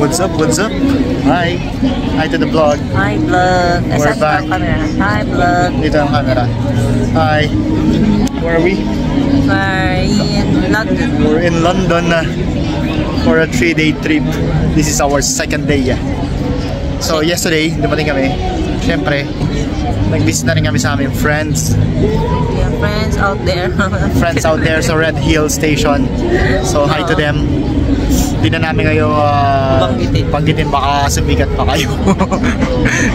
What's up? What's up? Hi. Hi to the vlog. Hi vlog. We're back. Hi vlog. Dito ang camera. Hi. Where are we? We're in London. We're in London for a 3-day trip. This is our second day. So yesterday, dumating kami. Siyempre, nag-visit na rin kami sa aming friends. Yeah, friends out there. Friends out there sa Red Hill Station. So hi to them. Hindi na namin kayo banggitin, baka sumigat pa kayo.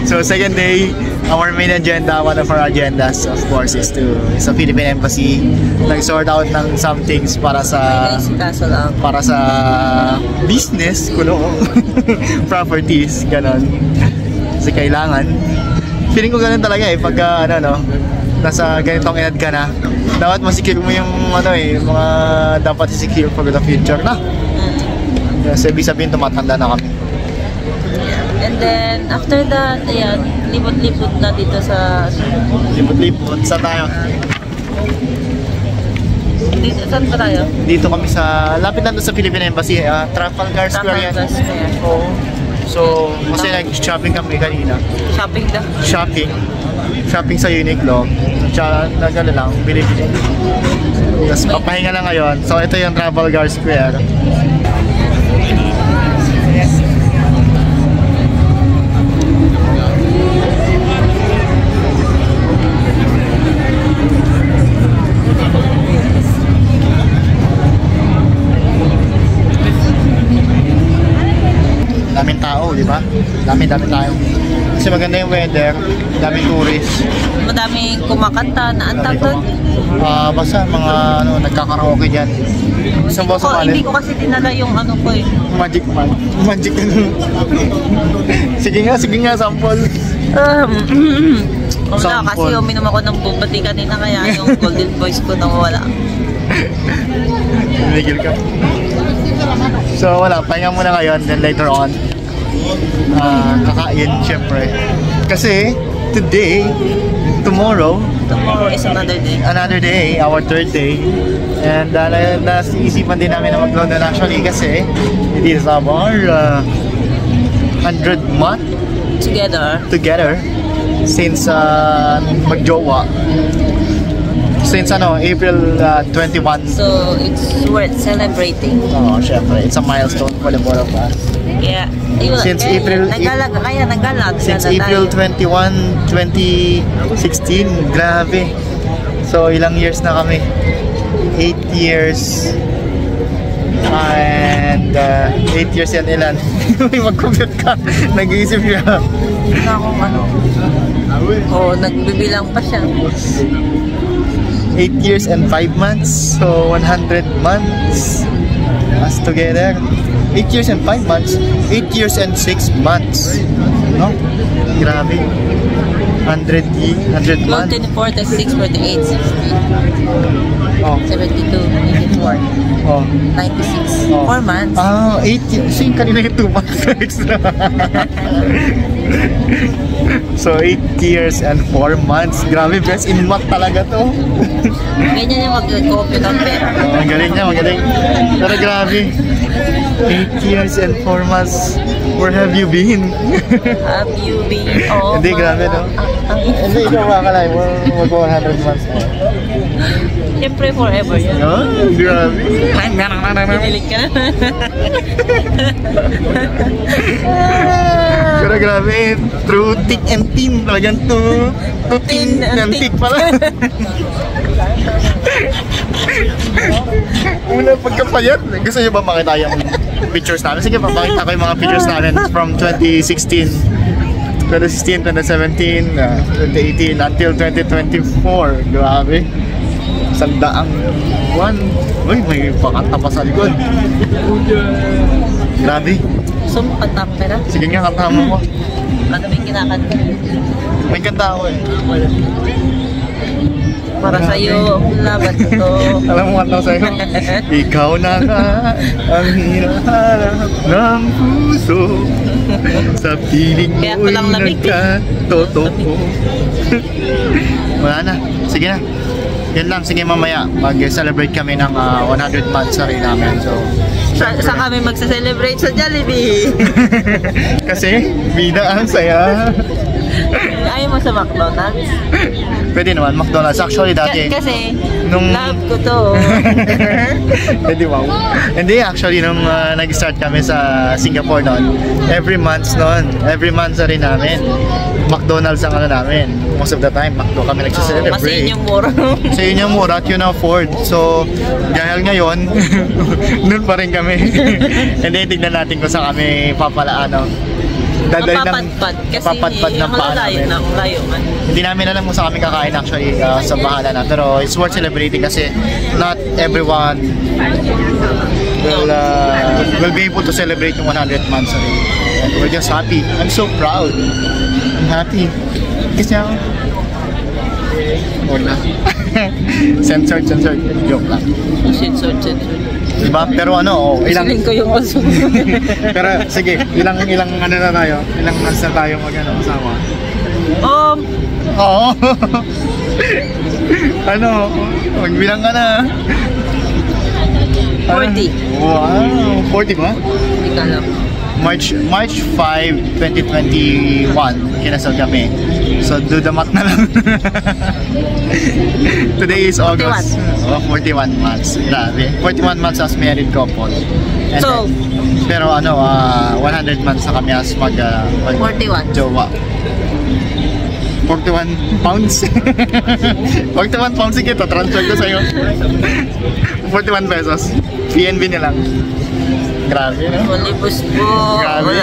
So second day, our main agenda, one of our agendas of course is sa Philippine Embassy. Nag-sort out ng some things para sa business, properties, ganon. Kasi kailangan. Feeling ko ganon talaga pagka nasa ganitong edad ka na, dapat masecure mo yung mga dapat i-secure for the future na. Kasi ibig sabihin tumatanda na kami. And then after that, ayan, libot-libot na dito sa... Libot-libot? Saan tayo? Dito, saan ba tayo? Dito kami sa, lapit na sa Philippine Embassy, Trafalgar Square yan. Oo. So, kasi nag-shopping kami kanina. Shopping daw? Shopping sa Uniqlo. Tsaka nagano lang, bili-bili. Tapos papahinga lang ngayon. So, ito yung Trafalgar Square. Daming tao, di ba? Daming tayo. Kasi maganda yung weather, daming tourists. Madaming kumakanta na antag doon. Basta mga nagkakaraoke dyan. Isang boss sa Hindi ko kasi dinala yung Magic man. Magic Sige nga, sample. Wala, kasi uminom ako ng bubati kanina kaya yung golden voice ko nawawala. Nagigil ka. So wala, pahinga muna ngayon, then later on kakain syempre. Kasi tomorrow is another day. Another day, our third day. And nasiisipan din namin na mag-London actually kasi it is our 100th month together since magjowa. Since April 21. So it's worth celebrating. Syempre, it's a milestone for the both of us. Yeah. Since April 21, 2016, grabe. So ilang years na kami? 8 years. And 8 years yan ilan? Mag-compute ka. Nag-iisip siya. Nagbibilang pa siya. 8 years and 5 months, so 100 months us together. 8 years and 5 months, 8 years and 6 months. No? Grabe. 100 months. 24, 36, 48, 60. 72, 84. 96. 4 months. 8 years. Kasi kanina yung 2 months extra. So 8 years and 4 months. Grabe, best in math talaga to. Ganyan yung mag-compute ang pera. Magaling niya, magaling. Pero grabe. 8 years and 4 months. Where have you been? Have you been? Hindi, grabe no? Hindi, ikaw makalay. Mag 100 months na. Siyempre forever yan. Grabe. Pinilig ka na. Pero grabe, true thick and thin. Talagang too thin and thick pala. Una pagkapayat. Gusto nyo ba makita yung pictures namin? Sige, papakita ko yung mga pictures namin from 2016, 2017, 2018 until 2024. Grabe. Sandaang buwan. Uy, may pakanta pa sa likod. Grabe. So, kanta mo pera? Sige nga, kanta mo ko. Ano may kinakanta? May kanta ako Para sa'yo, laban to. Alam mo kanta ko sa'yo? Ikaw na nga ang hinahanap ng puso. Sa piling mo'y nagkatotoo. Wala na. Sige na. Yan lang, sige mamaya mag-celebrate kami ng 100 months na rin namin. So, Saan kami magsa-celebrate sa Jollibee? Kasi, bida ang saya. Ayaw mo sa McDonald's? Pwede naman, McDonald's. Actually, dati... Kasi, nung... love ko to. Hindi, wow. Hindi, actually, nung nag-start kami sa Singapore noon, every month na rin namin. McDonald's ang ano namin. Most of the time, McDo kami nagsiselebrate. Kasi yun yung mura. Kasi yun yung mura at yun afford. So, dahil ngayon, nun pa rin kami. Hindi, tignan natin kung saan kami papalaan. Dadali Mapapadpad. Kasi papadpad ng paa namin. Layo man. Hindi namin alam kung saan kami kakain actually sa bahala na. Pero it's worth celebrating kasi not everyone will be able to celebrate yung 100 months already. And we're just happy. I'm so proud. I'm happy. Kasi ako. Wala. Censored. Joke lang. Censored. Diba? Pero ano, ilang... Siling ko yung aso. Pero sige, ilang ano na tayo? Ilang months na tayo kasama? Oo. Ano? Magbilang ka na. 40. Wow, 40 ba? Hindi ka alam. March 5, 2021, kinasal kami. So, do the math na lang. Today is August. 41 months. Grabe. 41 months as married couple. And So, then, pero 100 months na kami as 41. jowa. 41 pounds. 41 pounds, sige, transfer ko sa'yo. 41 pesos. PNB na lang. Grabe, no? Malibos po. Grabe.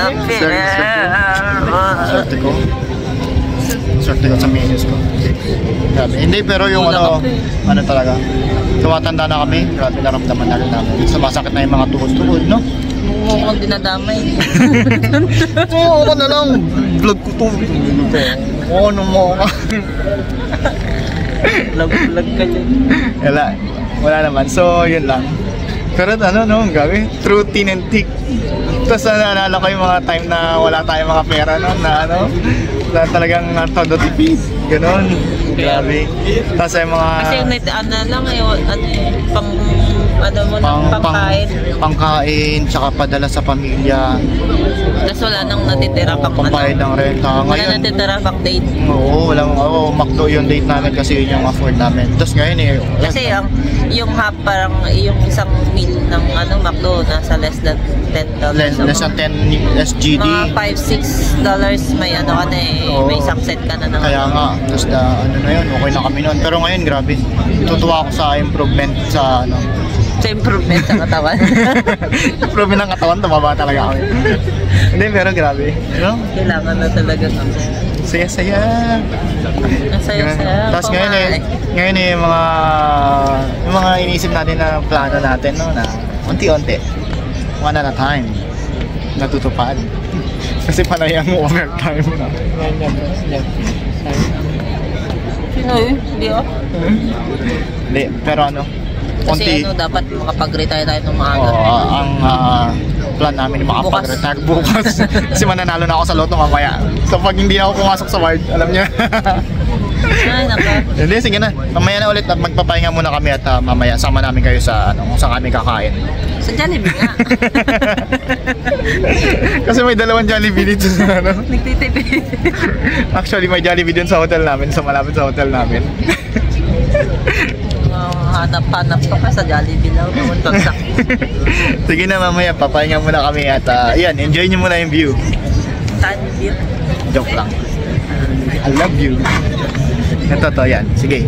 Swerte ko sa menus ko. Grabe. Hindi, pero yung ano talaga, tumatanda na kami. Grabe, naramdaman na rin namin. Sumasakit na yung mga tuhod-tuhod, no? Mukhang dinadamay. Oo, ako na lang. Vlog ko to. Oo, ano mo. Vlog ka dyan. Wala naman. So, yun lang. Pero ano, no, grabe. True teen and thick. Tapos naalala ko yung mga time na wala tayong mga pera, no, na na talagang todo tipid. Ganon. Grabe. Tapos yung mga... Kasi pangkain. Pangkain, tsaka padala sa pamilya. Tapos wala nang natitira pang pambayad ng renta. Wala natitira pang date. Oo, McDo yung date namin kasi yun yung afford namin. Tapos ngayon kasi yung parang yung isang meal ng McDo nasa less than $10. Less than 10 SGD. Mga $5-6 may may isang set ka na ng kaya nga, tapos na yun, okay na kami noon. Pero ngayon, grabe. Tutuwa ako sa improvement sa sa improvement sa katawan. Improvement ng katawan, tumaba talaga kami. Hindi, pero grabe. No? Kailangan na talaga kami. Saya-saya. Saya-saya. Tapos ngayon yung mga iniisip natin na plano natin, no, na unti-unti, one at a time, natutupad. Kasi panay ang overtime na. Yan. Sino yun? Hindi ako. Hindi, pero kasi dapat makapag-retire tayo ng maaga. Ang plan namin makapag-retire bukas. Kasi mananalo na ako sa loto mamaya. So pag hindi ako pumasok sa ward, alam niya. Ay, naka. Hindi, sige na. Mamaya na ulit at magpapahinga muna kami at mamaya sama namin kayo sa kung saan kami kakain. Sa Jollibee nga. Kasi may dalawang Jollibee dito sa Nagtitipid. Actually, may Jollibee din sa hotel namin, sa malapit sa hotel namin. Hanap-hanap ka pa sa Jollibee lang naman bagsak. Sige na, mamaya papahinga muna kami at enjoy nyo muna yung view. Saan yung view? Joke lang. I love you. Ito, yan. Sige.